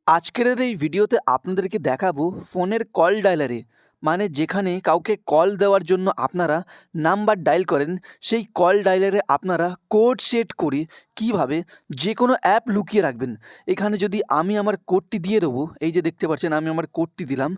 আজকের এই ভিডিওতে আপনাদেরকে দেখাবো ফোনের কল ডায়ালারে মানে যেখানে কাউকে কল দেওয়ার জন্য আপনারা নাম্বার ডায়াল করেন সেই কল ডায়ালারে আপনারা কোড সেট করে কিভাবে যে কোনো অ্যাপ লুকিয়ে রাখবেন। এখানে যদি আমি আমার কোডটি দিয়ে দেবো, এই যে দেখতে পাচ্ছেন আমি আমার কোডটি দিলাম।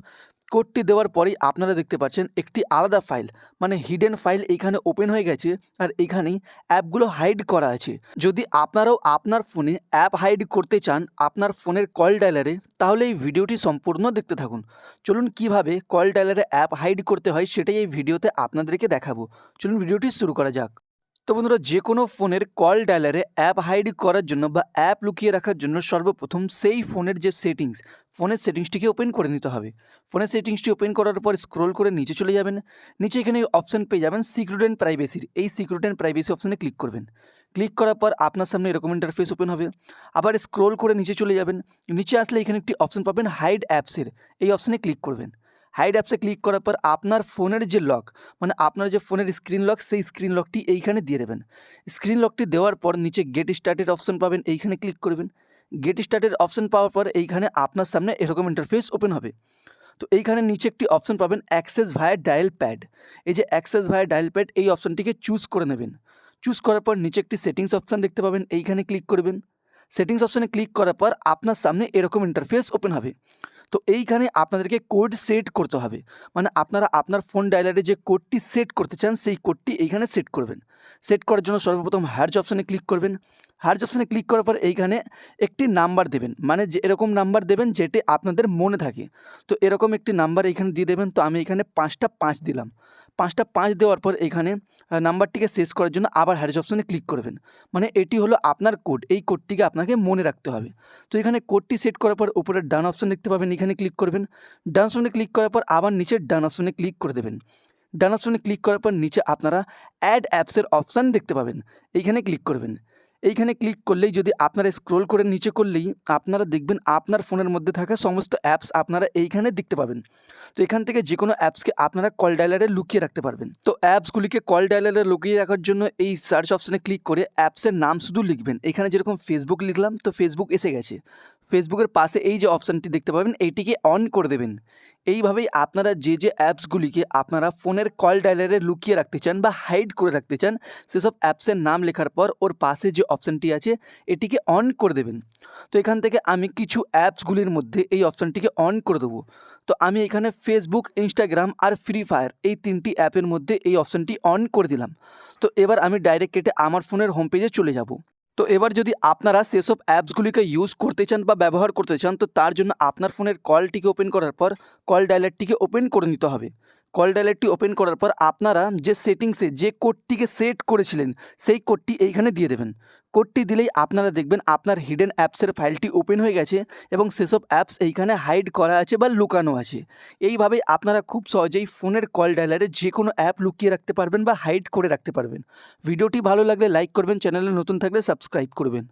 কোডটি দেওয়ার পরেই আপনারা দেখতে পাচ্ছেন একটি আলাদা ফাইল মানে হিডেন ফাইল এইখানে ওপেন হয়ে গেছে আর এখানেই অ্যাপগুলো হাইড করা আছে। যদি আপনারাও আপনার ফোনে অ্যাপ হাইড করতে চান আপনার ফোনের কল ডায়ালারে, তাহলে এই ভিডিওটি সম্পূর্ণ দেখতে থাকুন। চলুন কিভাবে কল ডায়ালারে অ্যাপ হাইড করতে হয় সেটাই এই ভিডিওতে আপনাদেরকে দেখাবো। চলুন ভিডিওটি শুরু করা যাক। তো বন্ধুরা, যে কোনো ফোনের কল ডায়ালারে অ্যাপ হাইড করার জন্য বা অ্যাপ লুকিয়ে রাখার জন্য সর্বপ্রথম সেই ফোনের যে সেটিংস, ফোনের সেটিংসটিকে ওপেন করে নিতে হবে। ফোনের সেটিংসটি ওপেন করার পর স্ক্রোল করে নিচে চলে যাবেন। নিচে এখানে অপশান পেয়ে যাবেন সিকিউরিটি অ্যান্ড প্রাইভেসির। এই সিকিউরিটি অ্যান্ড প্রাইভেসি অপশানে ক্লিক করবেন। ক্লিক করার পর আপনার সামনে এরকম ইন্টারফেস ওপেন হবে। আবার স্ক্রোল করে নিচে চলে যাবেন। নিচে আসলে এখানে একটি অপশান পাবেন হাইড অ্যাপসের। এই অপশানে ক্লিক করবেন। হাইড অ্যাপসে ক্লিক করার পর আপনার ফোনের যে লক মানে আপনার যে ফোনের স্ক্রিন লক, সেই স্ক্রিন লকটি এইখানে দিয়ে দেবেন। স্ক্রিন লকটি দেওয়ার পর নিচে গেট স্টার্টেড অপশন পাবেন, এইখানে ক্লিক করবেন। গেট স্টার্টেড অপশন পাওয়ার পর এইখানে আপনার সামনে এরকম ইন্টারফেস ওপেন হবে। তো এইখানে নিচে একটি অপশন পাবেন অ্যাক্সেস ভায়া ডায়াল প্যাড। এই যে অ্যাক্সেস ভায়া ডায়াল প্যাড, এই অপশনটিকে চুজ করে নেবেন। চুজ করার পর নিচে একটি সেটিংস অপশান দেখতে পাবেন, এইখানে ক্লিক করবেন। সেটিংস অপশানে ক্লিক করার পর আপনার সামনে এরকম ইন্টারফেস ওপেন হবে। তো এইখানে আপনাদেরকে কোড সেট করতে হবে, মানে আপনারা আপনার ফোন ডায়ালারে যে কোডটি সেট করতে চান সেই কোডটি এইখানে সেট করবেন। সেট করার জন্য সর্বপ্রথম হার্জ অপশানে ক্লিক করবেন। হার্জ অপশানে ক্লিক করার পর এইখানে একটি নাম্বার দেবেন, মানে যে এরকম নাম্বার দেবেন যেটি আপনাদের মনে থাকে। তো এরকম একটি নাম্বার এখানে দিয়ে দেবেন। তো আমি এখানে 5টা 5 দিলাম। 5টা 5 দেওয়ার পর এখানে নাম্বারটিকে শেষ করার জন্য আবার হার্জ অপশানে ক্লিক করবেন। মানে এটি হলো আপনার কোড, এই কোডটিকে আপনাকে মনে রাখতে হবে। তো এখানে কোডটি সেট করার পর উপরের ডান অপশন দেখতে পাবেন, এখানে ক্লিক করবেন। ডান অপশনে ক্লিক করার পর আবার নিচের ডান অপশনে ক্লিক করে দেবেন। ডান অপশনে ক্লিক করার পর নিচে আপনারা অ্যাড অ্যাপসের অপশান দেখতে পাবেন, এইখানে ক্লিক করবেন। এইখানে ক্লিক করলেই যদি আপনারা স্ক্রোল করে নিচে করলেই আপনারা দেখবেন আপনার ফোনের মধ্যে থাকা সমস্ত অ্যাপস আপনারা এইখানে দেখতে পাবেন। তো এখান থেকে যে কোনো অ্যাপসকে আপনারা কল ডায়ালারে লুকিয়ে রাখতে পারবেন। তো অ্যাপসগুলিকে কল ডায়ালারে লুকিয়ে রাখার জন্য এই সার্চ অপশানে ক্লিক করে অ্যাপসের নাম শুধু লিখবেন। এখানে যেরকম ফেসবুক লিখলাম তো ফেসবুক এসে গেছে। ফেসবুকের পাশে এই যে অপশানটি দেখতে পাবেন এইটিকে অন করে দেবেন। এইভাবেই আপনারা যে যে অ্যাপসগুলিকে আপনারা ফোনের কল ডায়ালারে লুকিয়ে রাখতে চান বা হাইড করে রাখতে চান সেসব অ্যাপসের নাম লেখার পর ওর পাশে যে অপশানটি আছে এটিকে অন করে দেবেন। তো এখান থেকে আমি কিছু অ্যাপসগুলির মধ্যে এই অপশানটিকে অন করে দেবো। তো আমি এখানে ফেসবুক, ইনস্টাগ্রাম আর ফ্রি ফায়ার এই 3টি অ্যাপের মধ্যে এই অপশানটি অন করে দিলাম। তো এবার আমি ডাইরেক্ট কেটে আমার ফোনের হোম পেজে চলে যাব। তো এবার যদি আপনারা সেসব অ্যাপসগুলিকে ইউজ করতে চান বা ব্যবহার করতে চান তো তার জন্য আপনার ফোনের কলটিকে ওপেন করার পর কল ডায়ালারটিকে ওপেন করে নিতে হবে। কল ডায়ালারটি ওপেন করার পর আপনারা যে সেটিংসে যে কোডটিকে সেট করেছিলেন সেই কোডটি এইখানে দিয়ে দেবেন। কোডটি দিলেই আপনারা দেখবেন আপনার হিডেন অ্যাপসের ফাইলটি ওপেন হয়ে গেছে এবং সেসব অ্যাপস এইখানে হাইড করা আছে বা লুকানো আছে। এইভাবেই আপনারা খুব সহজেই ফোনের কল ডায়ালারে যে কোনো অ্যাপ লুকিয়ে রাখতে পারবেন বা হাইড করে রাখতে পারবেন। ভিডিওটি ভালো লাগলে লাইক করবেন, চ্যানেলে নতুন থাকলে সাবস্ক্রাইব করবেন।